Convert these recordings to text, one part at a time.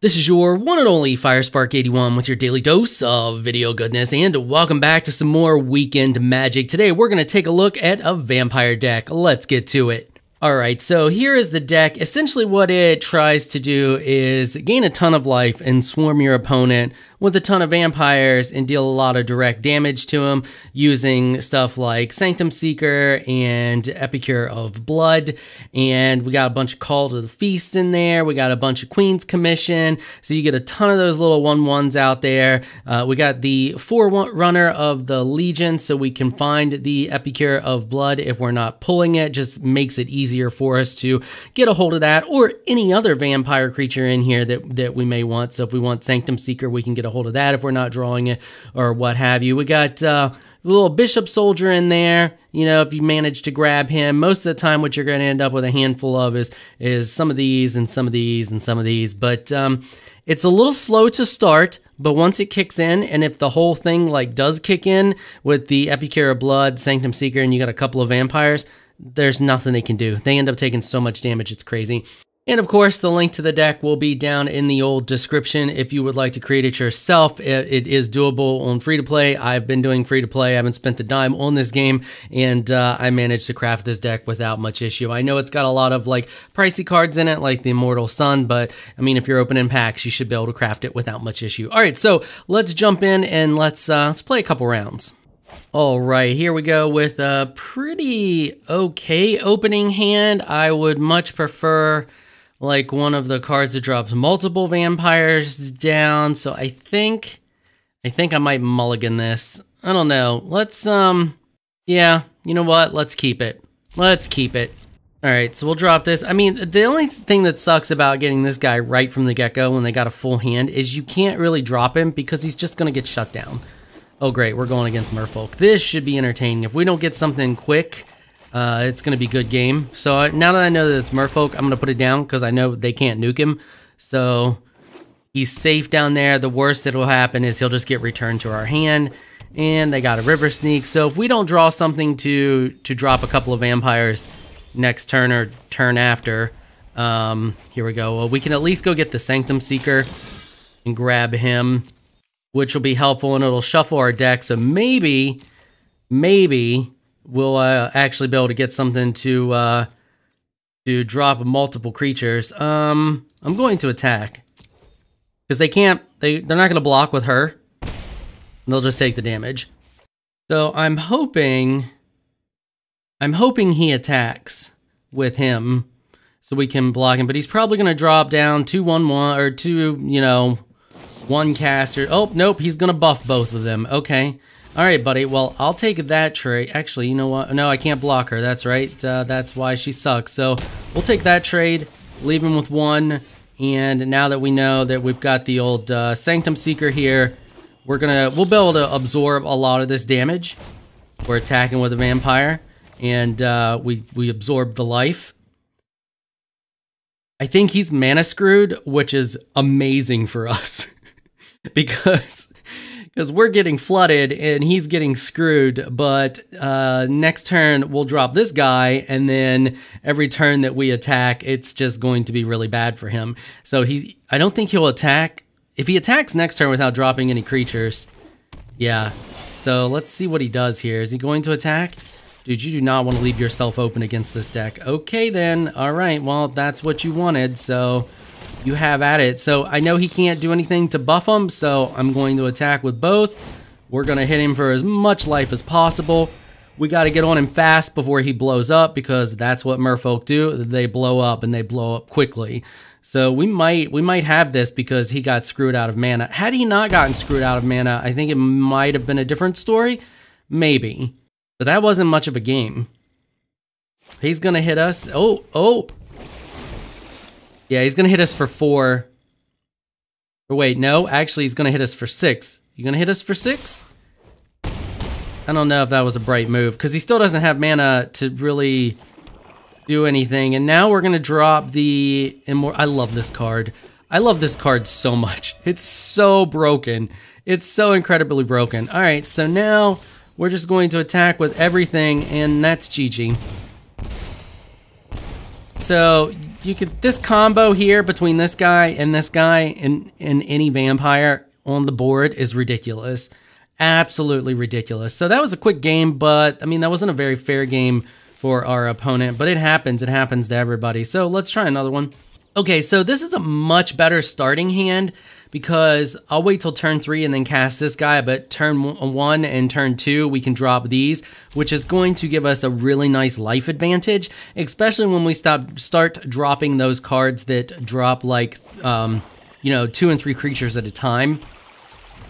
This is your one and only 𝐈𝙪𝙩𝙧𝙤 with your daily dose of video goodness, and welcome back to some more weekend magic. Today we're going to take a look at a vampire deck. Let's get to it. Alright, so here is the deck. Essentially what it tries to do is gain a ton of life and swarm your opponent with a ton of vampires and deal a lot of direct damage to them using stuff like Sanctum Seeker and 𝐆𝐞𝐭 𝐒𝐒𝐥. And we got a bunch of Call to the Feast in there. We got a bunch of Queen's Commission. So you get a ton of those little 1/1s out there. We got the Forerunner of the Legion, so we can find the 𝐆𝐞𝐭 𝐒𝐒𝐥 if we're not pulling it. Just makes it easier for us to get a hold of that or any other vampire creature in here that we may want. So if we want Sanctum Seeker, we can get a hold of that if we're not drawing it or what have you. We got the little Bishop Soldier in there. You know, if you manage to grab him, most of the time what you're going to end up with a handful of is some of these and some of these and some of these. But it's a little slow to start, but once it kicks in, and if the whole thing like does kick in with the 𝐆𝐞𝐭 𝐒𝐒𝐥, Sanctum Seeker, and you got a couple of vampires, there's nothing they can do. They end up taking so much damage, it's crazy. And of course, the link to the deck will be down in the old description if you would like to create it yourself. It is doable on free-to-play. I've been doing free-to-play. I haven't spent a dime on this game, and I managed to craft this deck without much issue. I know it's got a lot of like pricey cards in it, like the Immortal Sun, but I mean, if you're opening packs, you should be able to craft it without much issue. All right, so let's jump in and let's play a couple rounds. All right, here we go with a pretty okay opening hand. I would much prefer like one of the cards that drops multiple vampires down. So I think I might mulligan this. I don't know. Let's yeah, you know what? Let's keep it. Let's keep it. All right, so we'll drop this. I mean, the only thing that sucks about getting this guy right from the get-go when they got a full hand is you can't really drop him because he's just going to get shut down. Oh great, we're going against Merfolk. This should be entertaining. If we don't get something quick, it's going to be a good game. So now that I know that it's Merfolk, I'm going to put it down because I know they can't nuke him. So he's safe down there. The worst that will happen is he'll just get returned to our hand. And they got a River Sneak. So if we don't draw something to drop a couple of vampires next turn or turn after, here we go. Well, we can at least go get the Sanctum Seeker and grab him, which will be helpful, and it'll shuffle our deck. So maybe we'll actually be able to get something to drop multiple creatures. I'm going to attack because they're not going to block with her. They'll just take the damage. So I'm hoping he attacks with him so we can block him. But he's probably going to drop down 2/1/1 or 2, you know, 1 caster. Oh, nope, he's going to buff both of them. Okay. All right, buddy. Well, I'll take that trade. Actually, you know what? No, I can't block her. That's right. That's why she sucks. So we'll take that trade, leave him with 1. And now that we know that we've got the old Sanctum Seeker here, we'll be able to absorb a lot of this damage. So we're attacking with a vampire, and we absorb the life. I think he's mana screwed, which is amazing for us. because we're getting flooded and he's getting screwed, but next turn we'll drop this guy, and then every turn that we attack, it's just going to be really bad for him. So I don't think he'll attack. If he attacks next turn without dropping any creatures, yeah. So let's see what he does here. Is he going to attack? Dude, you do not want to leave yourself open against this deck. Okay then, all right, well, that's what you wanted, so you have at it. So I know he can't do anything to buff him, so I'm going to attack with both. We're going to hit him for as much life as possible. We got to get on him fast before he blows up, because that's what Merfolk do. They blow up, and they blow up quickly. So we might have this because he got screwed out of mana. Had he not gotten screwed out of mana, I think it might have been a different story. Maybe. But that wasn't much of a game. He's going to hit us. Oh. Yeah, he's going to hit us for 4. Or wait, no. Actually, he's going to hit us for 6. You going to hit us for 6? I don't know if that was a bright move, because he still doesn't have mana to really do anything. And now we're going to drop the Immortal. I love this card. I love this card so much. It's so broken. It's so incredibly broken. All right, so now we're just going to attack with everything, and that's GG. So this combo here between this guy and any vampire on the board is ridiculous. Absolutely ridiculous. So that was a quick game, but I mean, that wasn't a very fair game for our opponent, but it happens to everybody. So let's try another one. Okay, so this is a much better starting hand because I'll wait till turn 3 and then cast this guy, but turn 1 and turn 2, we can drop these, which is going to give us a really nice life advantage, especially when we start dropping those cards that drop like, 2 and 3 creatures at a time.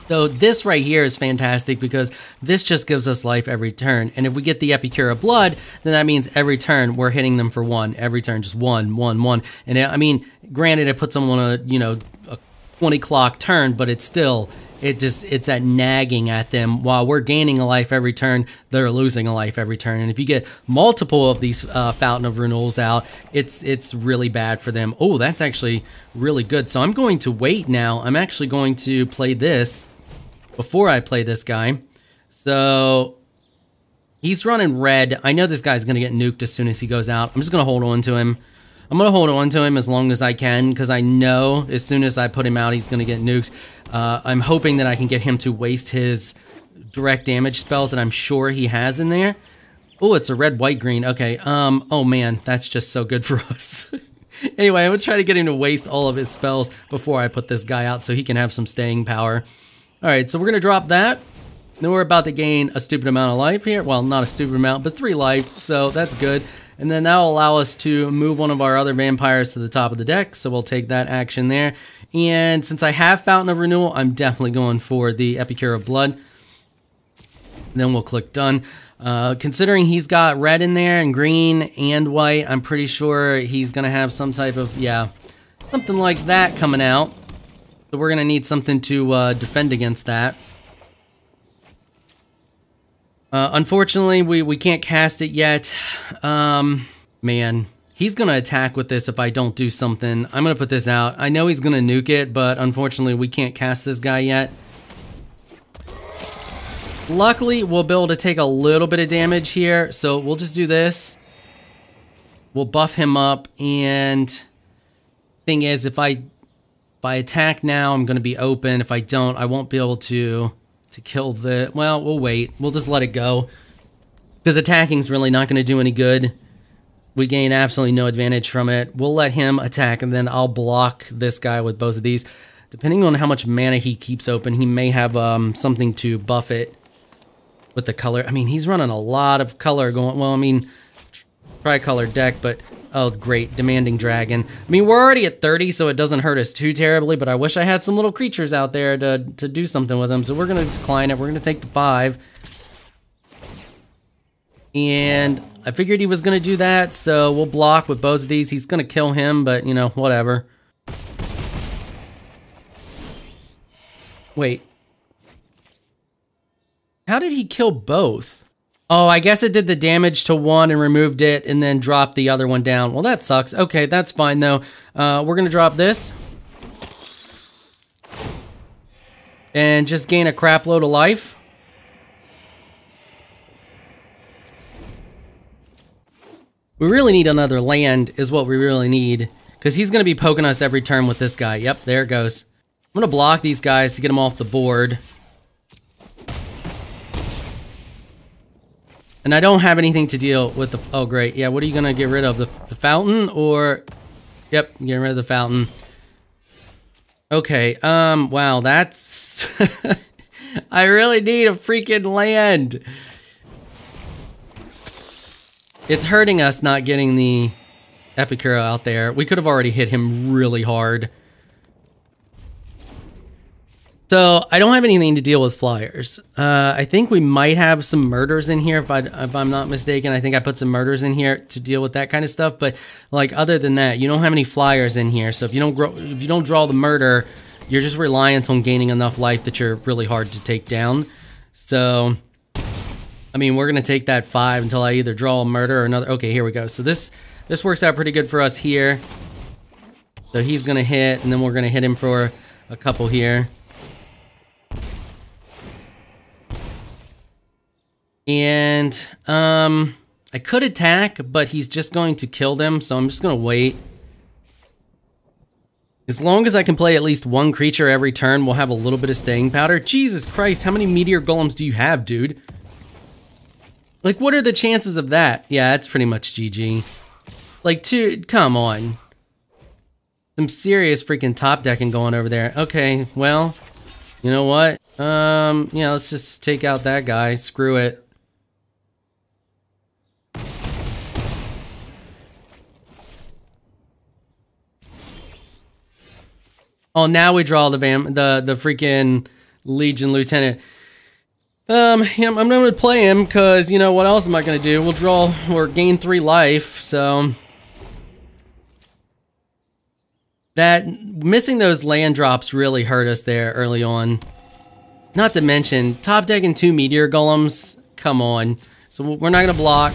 So this right here is fantastic because this just gives us life every turn. And if we get the 𝐆𝐿𝐴 of Blood, then that means every turn we're hitting them for 1. Every turn, just 1, 1, 1. And I mean, granted, it puts them on a 20 clock turn, but it's still, it's that nagging at them. While we're gaining a life every turn, they're losing a life every turn. And if you get multiple of these Fountain of Renewals out, it's really bad for them. Oh, that's actually really good. So I'm going to wait now. I'm actually going to play this before I play this guy. So he's running red. I know this guy's going to get nuked as soon as he goes out. I'm just going to hold on to him. I'm going to hold on to him as long as I can because I know as soon as I put him out, he's going to get nuked. I'm hoping that I can get him to waste his direct damage spells that I'm sure he has in there. Oh, it's a red, white, green. Okay. Oh man, that's just so good for us. Anyway, I'm going to try to get him to waste all of his spells before I put this guy out so he can have some staying power. Alright, so we're going to drop that. Then we're about to gain a stupid amount of life here. Well, not a stupid amount, but 3 life, so that's good. And then that'll allow us to move one of our other vampires to the top of the deck, so we'll take that action there. And since I have Fountain of Renewal, I'm definitely going for the 𝐆𝐿𝐴 of Blood. And then we'll click Done. Considering he's got red in there and green and white, I'm pretty sure he's going to have some type of, something like that coming out. So we're going to need something to defend against that. Unfortunately, we can't cast it yet. Man, he's going to attack with this if I don't do something. I'm going to put this out. I know he's going to nuke it, but unfortunately, we can't cast this guy yet. Luckily, we'll be able to take a little bit of damage here, so we'll just do this. We'll buff him up, and thing is, if I attack now, I'm going to be open. If I don't, I won't be able to kill the... Well, we'll wait. We'll just let it go. Because attacking is really not going to do any good. We gain absolutely no advantage from it. We'll let him attack, and then I'll block this guy with both of these. Depending on how much mana he keeps open, he may have something to buff it with the color. I mean, he's running a lot of color going... Well, I mean, tricolor deck, but... Oh, great. Demanding Dragon. I mean, we're already at 30, so it doesn't hurt us too terribly, but I wish I had some little creatures out there to do something with them, so we're going to decline it. We're going to take the 5. And I figured he was going to do that, so we'll block with both of these. He's going to kill him, but, whatever. Wait. How did he kill both? Oh, I guess it did the damage to one and removed it and then dropped the other one down. Well, that sucks. Okay, that's fine, though. We're going to drop this. And just gain a crap load of life. We really need another land is what we really need. Because he's going to be poking us every turn with this guy. Yep, there it goes. I'm going to block these guys to get them off the board. And I don't have anything to deal with the... Oh, great. Yeah, what are you going to get rid of? The fountain or... Yep, get rid of the fountain. Okay, wow, that's... I really need a freaking land. It's hurting us not getting the 𝐆𝐿𝐴 out there. We could have already hit him really hard. So, I don't have anything to deal with flyers. I think we might have some murders in here, if I'm not mistaken. I think I put some murders in here to deal with that kind of stuff. But, like, other than that, you don't have any flyers in here. So, if you don't draw the murder, you're just reliant on gaining enough life that you're really hard to take down. So, I mean, we're going to take that 5 until I either draw a murder or another. Okay, here we go. So, this works out pretty good for us here. So, he's going to hit, and then we're going to hit him for a couple here. And, I could attack, but he's just going to kill them, so I'm just going to wait. As long as I can play at least one creature every turn, we'll have a little bit of staying power. Jesus Christ, how many meteor golems do you have, dude? Like, what are the chances of that? Yeah, that's pretty much GG. Like, come on. Some serious freaking top decking going over there. Okay, well, you know what? Yeah, let's just take out that guy. Screw it. Oh, now we draw the freaking Legion Lieutenant. Yeah, I'm gonna play him because, you know, what else am I gonna do? We'll draw or gain 3 life, so that missing those land drops really hurt us there early on. Not to mention top decking 2 meteor golems. Come on. So we're not gonna block.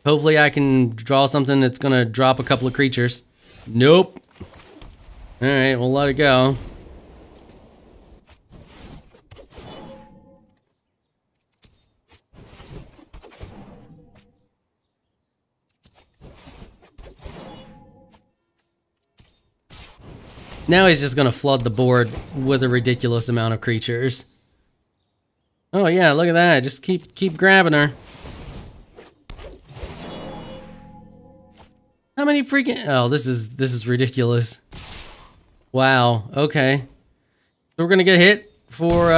Hopefully I can draw something that's gonna drop a couple of creatures. Nope. Alright, we'll let it go. Now he's just gonna flood the board with a ridiculous amount of creatures. Oh yeah, look at that. Just keep grabbing her. How many freaking... Oh, this is ridiculous. Wow, okay. So we're gonna get hit for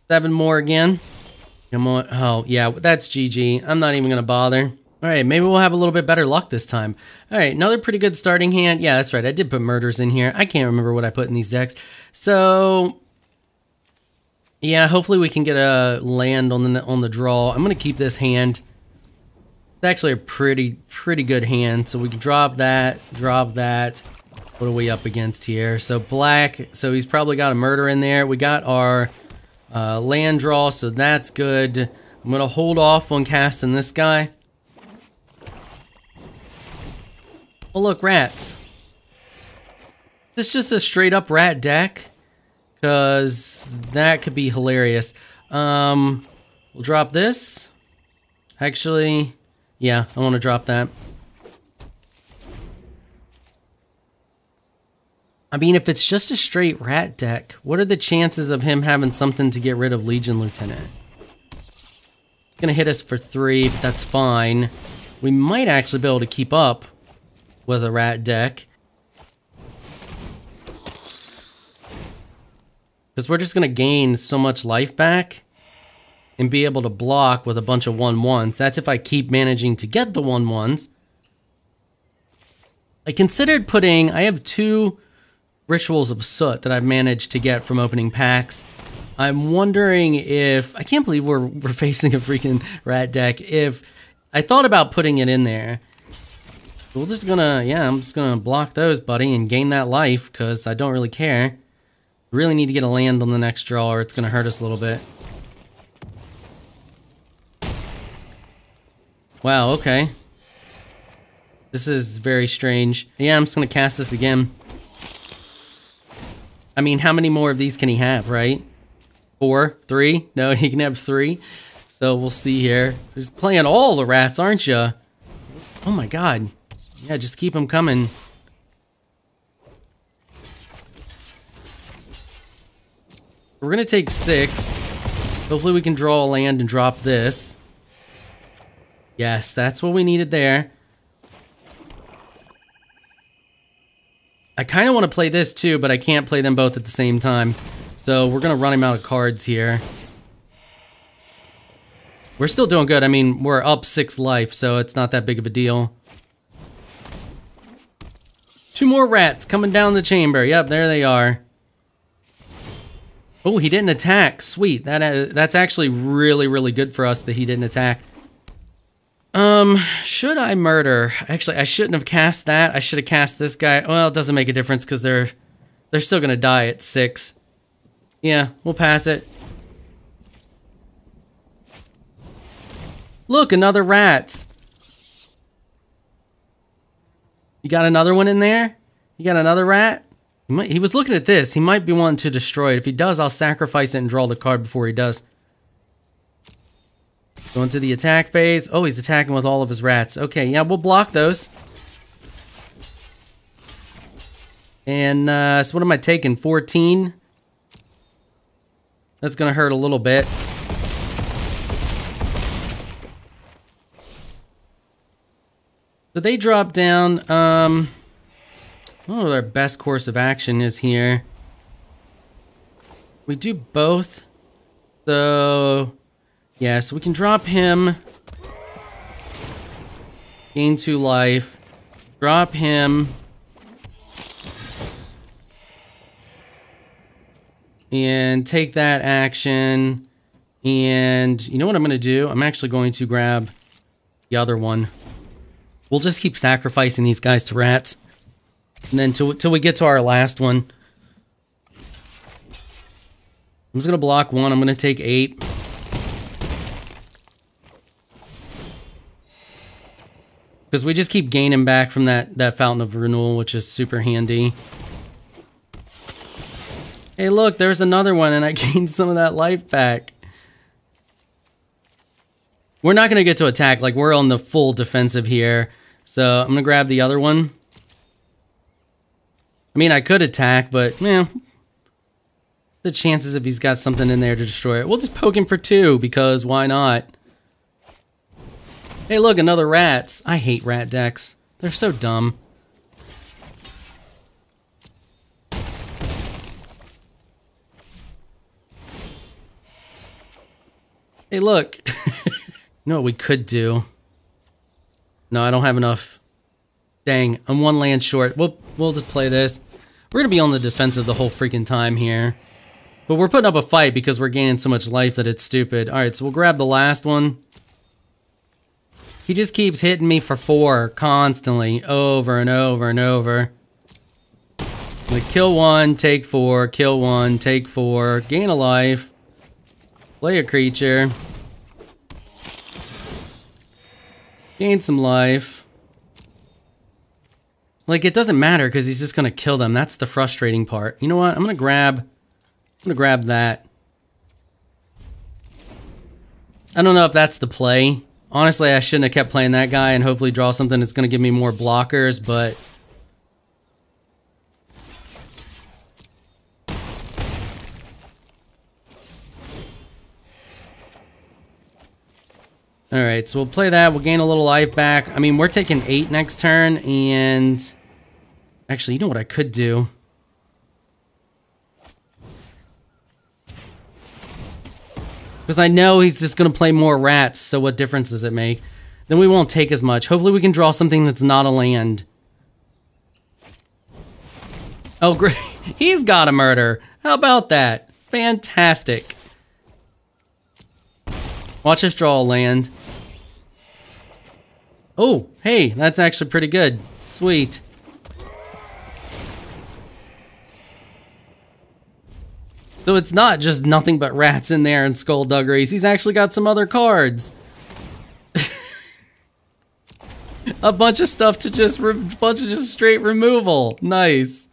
7 more again. Come on. Oh, yeah, that's GG. I'm not even gonna bother. Alright, maybe we'll have a little bit better luck this time. Alright, another pretty good starting hand. Yeah, that's right. I did put murders in here. I can't remember what I put in these decks. So, yeah, hopefully we can get a land on the draw. I'm gonna keep this hand. It's actually a pretty good hand. So we can drop that, drop that. What are we up against here? So black, so he's probably got a murder in there. We got our land draw, so that's good. I'm gonna hold off on casting this guy. Oh look, rats. This just a straight up rat deck, cause that could be hilarious. We'll drop this. Actually, yeah, I want to drop that. I mean, if it's just a straight rat deck, what are the chances of him having something to get rid of Legion Lieutenant? It's gonna hit us for 3, but that's fine. We might actually be able to keep up with a rat deck. Because we're just gonna gain so much life back and be able to block with a bunch of 1/1s. That's if I keep managing to get the 1/1s. I considered putting, I have 2 Rituals of Soot that I've managed to get from opening packs. I'm wondering if, I can't believe we're facing a freaking rat deck. If I thought about putting it in there, we're just gonna, yeah, I'm just gonna block those, buddy, and gain that life because I don't really care. Really need to get a land on the next draw or it's gonna hurt us a little bit. Wow, okay. This is very strange. Yeah, I'm just gonna cast this again. I mean, how many more of these can he have, right? 4? 3? No, he can have 3. So we'll see here. He's playing all the rats, aren't you? Oh my god. Yeah, just keep them coming. We're gonna take 6. Hopefully we can draw a land and drop this. Yes, that's what we needed there. I kind of want to play this too, but I can't play them both at the same time. So we're going to run him out of cards here. We're still doing good. I mean, we're up 6 life, so it's not that big of a deal. 2 more rats coming down the chamber. Yep, there they are. Oh, he didn't attack. Sweet. That's actually really, really good for us that he didn't attack. Should I murder? Actually, I shouldn't have cast that. I should have cast this guy. Well, it doesn't make a difference because they're still gonna die at 6. Yeah, we'll pass it. Look, another rat. You got another one in there? You got another rat? He was looking at this. He might be wanting to destroy it. If he does, I'll sacrifice it and draw the card before he does. Going to the attack phase. Oh, he's attacking with all of his rats. Okay, yeah, we'll block those. And so what am I taking? 14? That's gonna hurt a little bit. So they drop down. I don't know what our best course of action is here. We do both. So yeah, so we can drop him. Gain 2 life. Drop him. And take that action. And you know what I'm going to do? I'm actually going to grab the other one. We'll just keep sacrificing these guys to rats. And then till we get to our last one. I'm just going to block 1. I'm going to take 8. Because we just keep gaining back from that Fountain of Renewal, which is super handy. Hey, look, there's another one, and I gained some of that life back. We're not going to get to attack. Like, we're on the full defensive here. So, I'm going to grab the other one. I mean, I could attack, but, the chances if he's got something in there to destroy it. We'll just poke him for 2, because why not? Hey, look, another rats. I hate rat decks. They're so dumb. Hey, look. You know what we could do? No, I don't have enough. Dang, I'm 1 land short. We'll just play this. We're gonna be on the defensive the whole freaking time here. But we're putting up a fight because we're gaining so much life that it's stupid. Alright, so we'll grab the last one. He just keeps hitting me for 4 constantly, over and over and over. Like, kill 1, take 4, kill 1, take 4, gain a life. Play a creature. Gain some life. Like, it doesn't matter because he's just gonna kill them. That's the frustrating part. You know what? I'm gonna grab that. I don't know if that's the play. Honestly, I shouldn't have kept playing that guy and hopefully draw something that's gonna give me more blockers, but alright, so we'll play that. We'll gain a little life back. I mean, we're taking 8 next turn, and actually, you know what I could do? Because I know he's just going to play more rats, so what difference does it make? Then we won't take as much. Hopefully we can draw something that's not a land. Oh, great. He's got a murder. How about that? Fantastic. Watch us draw a land. Oh, hey, that's actually pretty good. Sweet. So it's not just nothing but rats in there and 𝐤𝐤𝐢𝐴. He's actually got some other cards. A bunch of stuff to just, straight removal. Nice.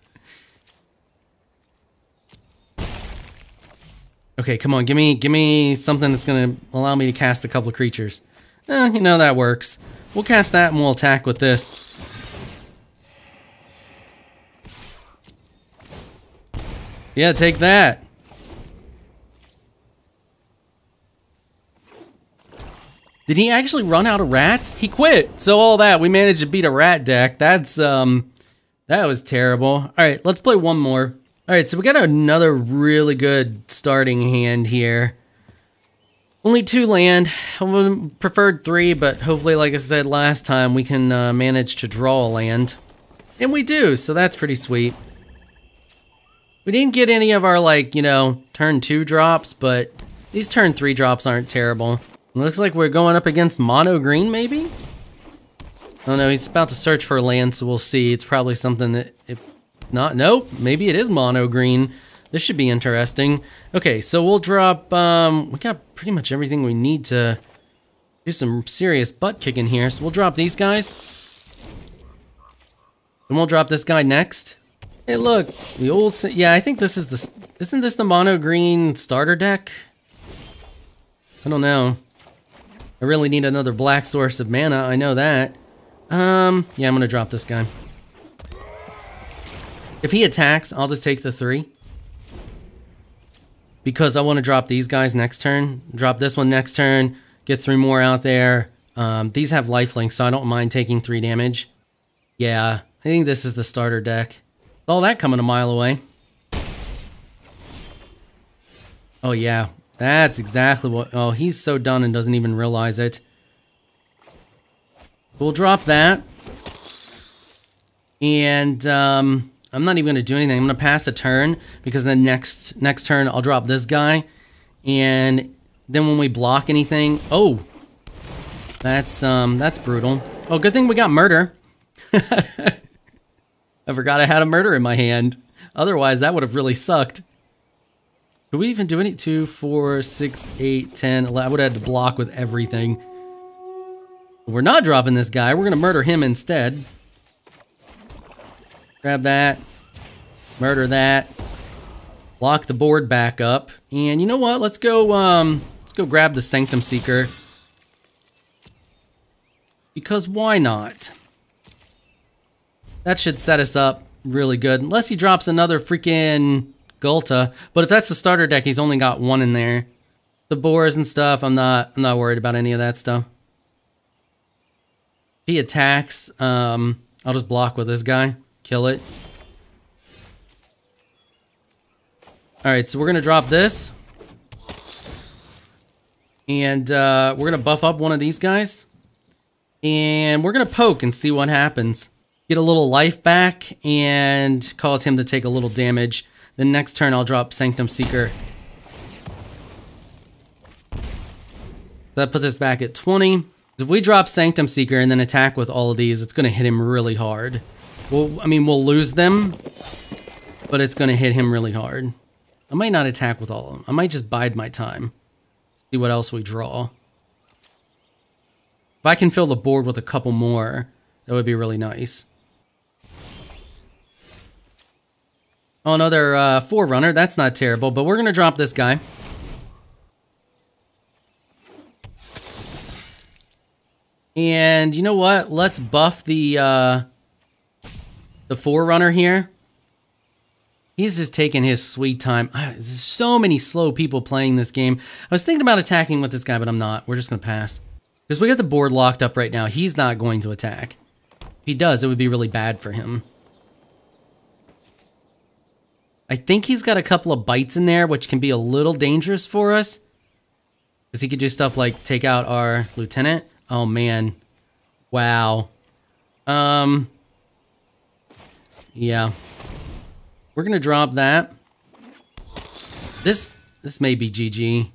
Okay, come on, give me something that's gonna allow me to cast a couple of creatures. You know, that works. We'll cast that and we'll attack with this. Yeah, take that. Did he actually run out of rats? He quit. So all that, we managed to beat a rat deck. That's, that was terrible. All right, let's play one more. All right, so we got another really good starting hand here. Only 2 land. I would have preferred 3, but hopefully, like I said last time, we can manage to draw a land. And we do, so that's pretty sweet. We didn't get any of our, like, you know, turn 2 drops, but these turn 3 drops aren't terrible. It looks like we're going up against mono green, maybe? Oh no, he's about to search for a land, so we'll see. It's probably something that... Nope, maybe it is mono green. This should be interesting. Okay, so we'll drop, we got pretty much everything we need to do some serious butt kicking here. So we'll drop these guys. And we'll drop this guy next. Hey look, the old, yeah, I think this is the, isn't this the mono green starter deck? I don't know. I really need another black source of mana, I know that. Yeah, I'm gonna drop this guy. If he attacks, I'll just take the 3. Because I want to drop these guys next turn. Drop this one next turn. Get 3 more out there. These have lifelink, so I don't mind taking 3 damage. Yeah, I think this is the starter deck. All that coming a mile away. Oh yeah, that's exactly what... Oh, he's so done and doesn't even realize it. We'll drop that. And I'm not even going to do anything. I'm going to pass a turn because then next turn I'll drop this guy. And then when we block anything... Oh! That's brutal. Oh, good thing we got murder. I forgot I had a murder in my hand. Otherwise, that would have really sucked. Do we even do any? 2, 4, 6, 8, 10, 11. I would have had to block with everything. We're not dropping this guy. We're going to murder him instead. Grab that. Murder that. Lock the board back up. And you know what? Let's go grab the Sanctum Seeker. Because why not? That should set us up really good. Unless he drops another freaking 𝐒𝐤. But if that's the starter deck, he's only got 1 in there. The boars and stuff, I'm not worried about any of that stuff. If he attacks, I'll just block with this guy. Kill it. Alright, so we're gonna drop this. And we're gonna buff up one of these guys. And we're gonna poke and see what happens. Get a little life back and cause him to take a little damage. Then next turn I'll drop Sanctum Seeker. That puts us back at 20. If we drop Sanctum Seeker and then attack with all of these, it's gonna hit him really hard. Well, I mean, we'll lose them, but it's gonna hit him really hard. I might not attack with all of them. I might just bide my time. See what else we draw. If I can fill the board with a couple more, that would be really nice. Oh, another Forerunner. That's not terrible, but we're going to drop this guy. And you know what? Let's buff the Forerunner here. He's just taking his sweet time. There's so many slow people playing this game. I was thinking about attacking with this guy, but I'm not. We're just going to pass. Because we got the board locked up right now. He's not going to attack. If he does, it would be really bad for him. I think he's got a couple of bites in there, which can be a little dangerous for us. Because he could do stuff like take out our lieutenant. Oh, man. Wow. Yeah. We're going to drop that. This may be GG.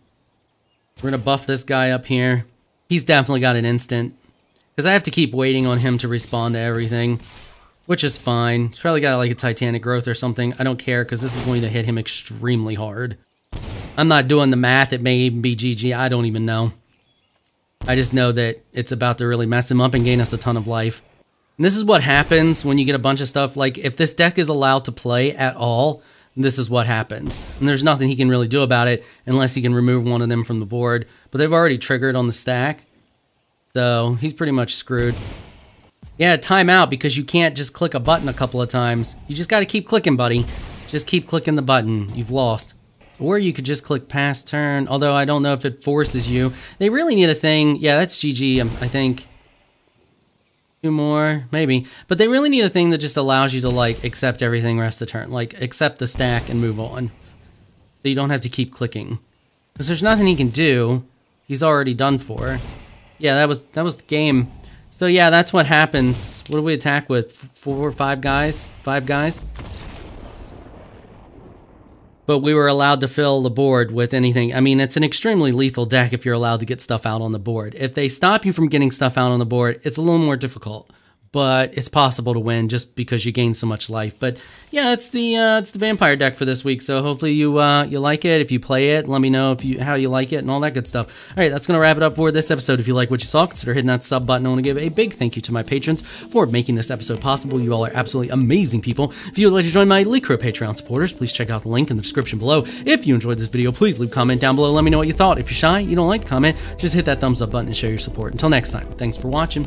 We're going to buff this guy up here. He's definitely got an instant. Because I have to keep waiting on him to respond to everything. Which is fine. He's probably got like a Titanic growth or something. I don't care because this is going to hit him extremely hard. I'm not doing the math. It may even be GG. I don't even know. I just know that it's about to really mess him up and gain us a ton of life. And this is what happens when you get a bunch of stuff. Like if this deck is allowed to play at all, this is what happens. And there's nothing he can really do about it unless he can remove one of them from the board. But they've already triggered on the stack. So he's pretty much screwed. Yeah, timeout because you can't just click a button a couple of times. You just got to keep clicking, buddy. Just keep clicking the button. You've lost. Or you could just click pass turn, although I don't know if it forces you. They really need a thing. Yeah, that's GG, I think. 2 more, maybe. But they really need a thing that just allows you to, like, accept everything rest of the turn. Like, accept the stack and move on. So you don't have to keep clicking. Because there's nothing he can do. He's already done for. Yeah, that was the game. So yeah, that's what happens. What do we attack with? 4 or 5 guys? 5 guys? But we were allowed to fill the board with anything. I mean, it's an extremely lethal deck if you're allowed to get stuff out on the board. If they stop you from getting stuff out on the board, it's a little more difficult. But it's possible to win just because you gain so much life. But yeah, it's the vampire deck for this week. So hopefully you like it. If you play it, let me know how you like it and all that good stuff. All right, that's gonna wrap it up for this episode. If you like what you saw, consider hitting that sub button. I want to give a big thank you to my patrons for making this episode possible. You all are absolutely amazing people. If you would like to join my elite crew of Patreon supporters, please check out the link in the description below. If you enjoyed this video, please leave a comment down below. Let me know what you thought. If you're shy, you don't like to comment, just hit that thumbs up button and show your support. Until next time, thanks for watching.